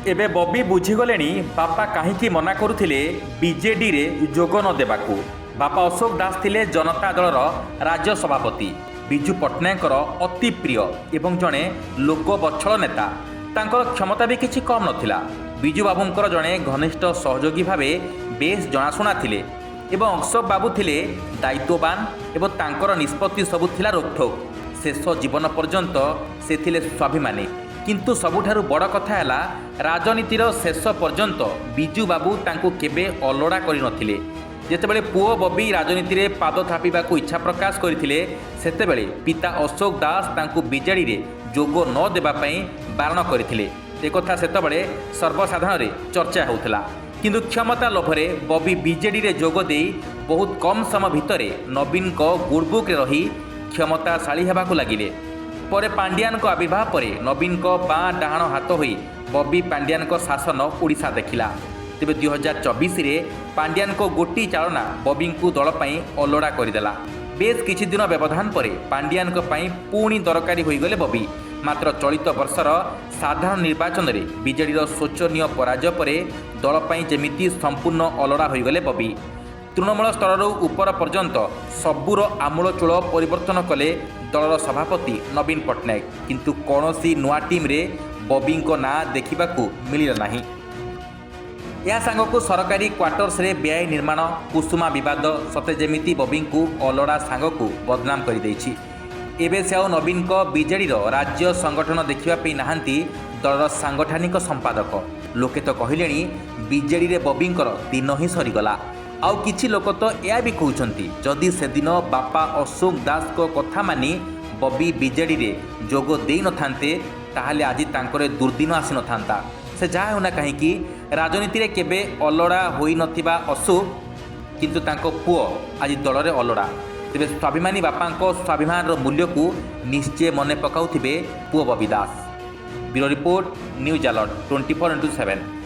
ଏବେ ବବି ବୁଝିଗଲେଣି ବାପା କାହିଁକି ମନା କରୁଥିଲେ ବିଜେଡିରେ ଯୋଗ ନ ଦେବାକୁ। ବାପା ଅଶୋକ ଦାସ ଥିଲେ ଜନତା ଦଳର ରାଜ୍ୟ ସଭାପତି, ବିଜୁ ପଟ୍ଟନାୟକଙ୍କର ଅତି ପ୍ରିୟ ଏବଂ ଜଣେ ଲୋକବତ୍ସଳ ନେତା। ତାଙ୍କର କ୍ଷମତା ବି କିଛି କମ୍ ନଥିଲା। ବିଜୁ ବାବୁଙ୍କର ଜଣେ ଘନିଷ୍ଠ ସହଯୋଗୀ ଭାବେ ବେଶ୍ ଜଣାଶୁଣା ଥିଲେ ଏବଂ ଅଶୋକ ବାବୁ ଥିଲେ ଦାୟିତ୍ୱବାନ ଏବଂ ତାଙ୍କର ନିଷ୍ପତ୍ତି ସବୁ ଥିଲା ରୋକଠୋକ। ଶେଷ ଜୀବନ ପର୍ଯ୍ୟନ୍ତ ସେ ଥିଲେ ସ୍ୱାଭିମାନୀ। କିନ୍ତୁ ସବୁଠାରୁ ବଡ଼ କଥା ହେଲା ରାଜନୀତିର ଶେଷ ପର୍ଯ୍ୟନ୍ତ ବିଜୁ ବାବୁ ତାଙ୍କୁ କେବେ ଅଲୋଡ଼ା କରିନଥିଲେ। ଯେତେବେଳେ ପୁଅ ବବି ରାଜନୀତିରେ ପାଦ ଥାପିବାକୁ ଇଚ୍ଛା ପ୍ରକାଶ କରିଥିଲେ, ସେତେବେଳେ ପିତା ଅଶୋକ ଦାସ ତାଙ୍କୁ ବିଜେଡ଼ିରେ ଯୋଗ ନ ଦେବା ପାଇଁ ବାରଣ କରିଥିଲେ। ଏକଥା ସେତେବେଳେ ସର୍ବସାଧାରଣରେ ଚର୍ଚ୍ଚା ହେଉଥିଲା। କିନ୍ତୁ କ୍ଷମତା ଲୋଭରେ ବବି ବିଜେଡ଼ିରେ ଯୋଗ ଦେଇ ବହୁତ କମ୍ ସମୟ ଭିତରେ ନବୀନଙ୍କ ଗୁଡ଼ବୁକ୍ରେ ରହି କ୍ଷମତାଶାଳୀ ହେବାକୁ ଲାଗିଲେ। ପରେ ପାଣ୍ଡିଆନଙ୍କ ଆବିର୍ଭାବ ପରେ ନବୀନଙ୍କ ବାଁ ଡାହାଣ ହାତ ହୋଇ ବବି ପାଣ୍ଡିଆନଙ୍କ ଶାସନ ଓଡ଼ିଶା ଦେଖିଲା। ତେବେ 2024ରେ ପାଣ୍ଡିଆନଙ୍କ ଗୋଟି ଚାଳନା ବବିଙ୍କୁ ଦଳ ପାଇଁ ଅଲୋଡ଼ା କରିଦେଲା। ବେଶ୍ କିଛି ଦିନ ବ୍ୟବଧାନ ପରେ ପାଣ୍ଡିଆନଙ୍କ ପାଇଁ ପୁଣି ଦରକାରୀ ହୋଇଗଲେ ବବି। ମାତ୍ର ଚଳିତ ବର୍ଷର ସାଧାରଣ ନିର୍ବାଚନରେ ବିଜେଡ଼ିର ଶୋଚନୀୟ ପରାଜୟ ପରେ ଦଳ ପାଇଁ ଯେମିତି ସମ୍ପୂର୍ଣ୍ଣ ଅଲୋଡ଼ା ହୋଇଗଲେ ବବି। ତୃଣମୂଳ ସ୍ତରରୁ ଉପର ପର୍ଯ୍ୟନ୍ତ ସବୁର ଆମୂଳଚୂଳ ପରିବର୍ତ୍ତନ କଲେ ଦଳର ସଭାପତି ନବୀନ ପଟ୍ଟନାୟକ। କିନ୍ତୁ କୌଣସି ନୂଆ ଟିମ୍ରେ ବବିଙ୍କ ନାଁ ଦେଖିବାକୁ ମିଳିଲା ନାହିଁ। ଏହା ସାଙ୍ଗକୁ ସରକାରୀ କ୍ୱାର୍ଟର୍ସରେ ବେଆଇନ ନିର୍ମାଣ, କୁସୁମା ବିବାଦ ସତେ ଯେମିତି ବବିଙ୍କୁ ଅଲୋଡ଼ା ସାଙ୍ଗକୁ ବଦନାମ କରିଦେଇଛି। ଏବେ ସେ ଆଉ ନବୀନଙ୍କ ବିଜେଡ଼ିର ରାଜ୍ୟ ସଂଗଠନ ଦେଖିବା ପାଇଁ ନାହାନ୍ତି, ଦଳର ସାଂଗଠନିକ ସମ୍ପାଦକ। ଲୋକେ ତ କହିଲେଣି ବିଜେଡ଼ିରେ ବବିଙ୍କର ଦିନ ହିଁ ସରିଗଲା। ଆଉ କିଛି ଲୋକ ତ ଏହା ବି କହୁଛନ୍ତି, ଯଦି ସେଦିନ ବାପା ଅଶୋକ ଦାସଙ୍କ କଥା ମାନି ବବି ବିଜେଡ଼ିରେ ଯୋଗ ଦେଇନଥାନ୍ତେ, ତାହେଲେ ଆଜି ତାଙ୍କର ଦୁର୍ଦିନ ଆସିନଥାନ୍ତା। ସେ ଯାହା ହେଉନା କାହିଁକି, ରାଜନୀତିରେ କେବେ ଅଲୋଡ଼ା ହୋଇନଥିବା ଅଶୋକ କିନ୍ତୁ ତାଙ୍କ ପୁଅ ଆଜି ଦଳରେ ଅଲୋଡ଼ା। ତେବେ ସ୍ୱାଭିମାନୀ ବାପାଙ୍କ ସ୍ୱାଭିମାନର ମୂଲ୍ୟକୁ ନିଶ୍ଚୟ ମନେ ପକାଉଥିବେ ପୁଅ Bobby Das. Bureau report, news alert 24x7।